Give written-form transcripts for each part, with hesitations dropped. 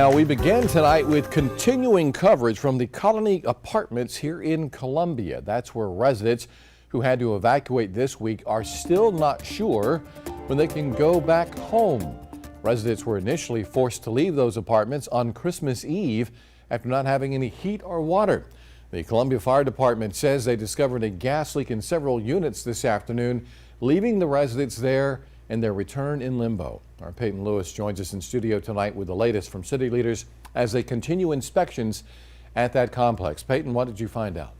Now, we began tonight with continuing coverage from the Colony Apartments here in Columbia. That's where residents who had to evacuate this week are still not sure when they can go back home. Residents were initially forced to leave those apartments on Christmas Eve after not having any heat or water. The Columbia Fire Department says they discovered a gas leak in several units this afternoon, leaving the residents there and their return in limbo. Our Peyton Lewis joins us in studio tonight with the latest from city leaders as they continue inspections at that complex. Peyton, what did you find out?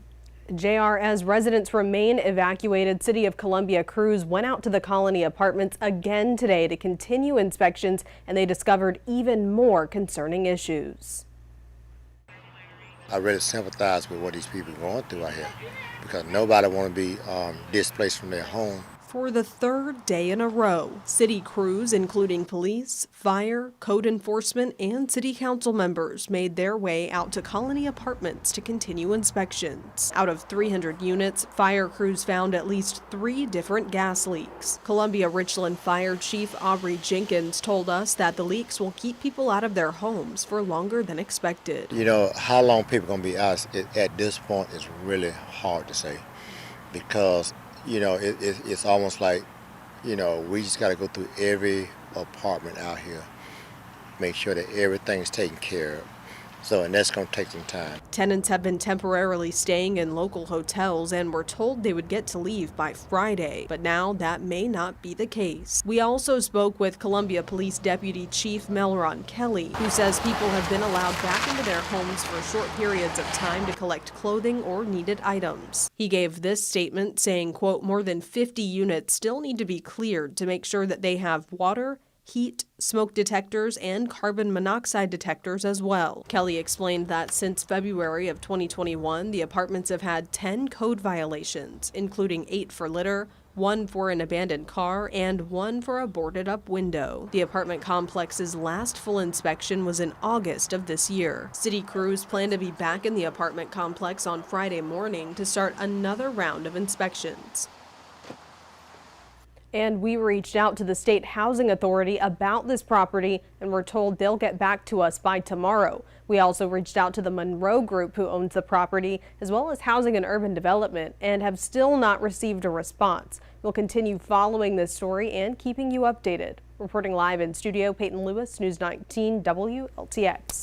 JR, as residents remain evacuated, City of Columbia crews went out to the Colony Apartments again today to continue inspections, and they discovered even more concerning issues. I really sympathize with what these people are going through out here because nobody want to be displaced from their home. For the third day in a row, city crews, including police, fire, code enforcement, and city council members, made their way out to Colony Apartments to continue inspections. Out of 300 units, fire crews found at least 3 different gas leaks. Columbia Richland Fire Chief Aubrey Jenkins told us that the leaks will keep people out of their homes for longer than expected. You know, how long people are going to be out at this point is really hard to say because you know, it's almost like, you know, we just got to go through every apartment out here, make sure that everything's taken care of. And that's going to take some time. Tenants have been temporarily staying in local hotels and were told they would get to leave by Friday, but now that may not be the case. We also spoke with Columbia Police Deputy Chief Melron Kelly, who says people have been allowed back into their homes for short periods of time to collect clothing or needed items. He gave this statement saying, quote, more than 50 units still need to be cleared to make sure that they have water, heat, smoke detectors, and carbon monoxide detectors as well. Kelly explained that since February of 2021, the apartments have had 10 code violations, including 8 for litter, 1 for an abandoned car, and 1 for a boarded up window. The apartment complex's last full inspection was in August of this year. City crews plan to be back in the apartment complex on Friday morning to start another round of inspections. And we reached out to the State Housing Authority about this property and were told they'll get back to us by tomorrow. We also reached out to the Monroe Group who owns the property, as well as Housing and Urban Development, and have still not received a response. We'll continue following this story and keeping you updated. Reporting live in studio, Peyton Lewis, News 19 WLTX.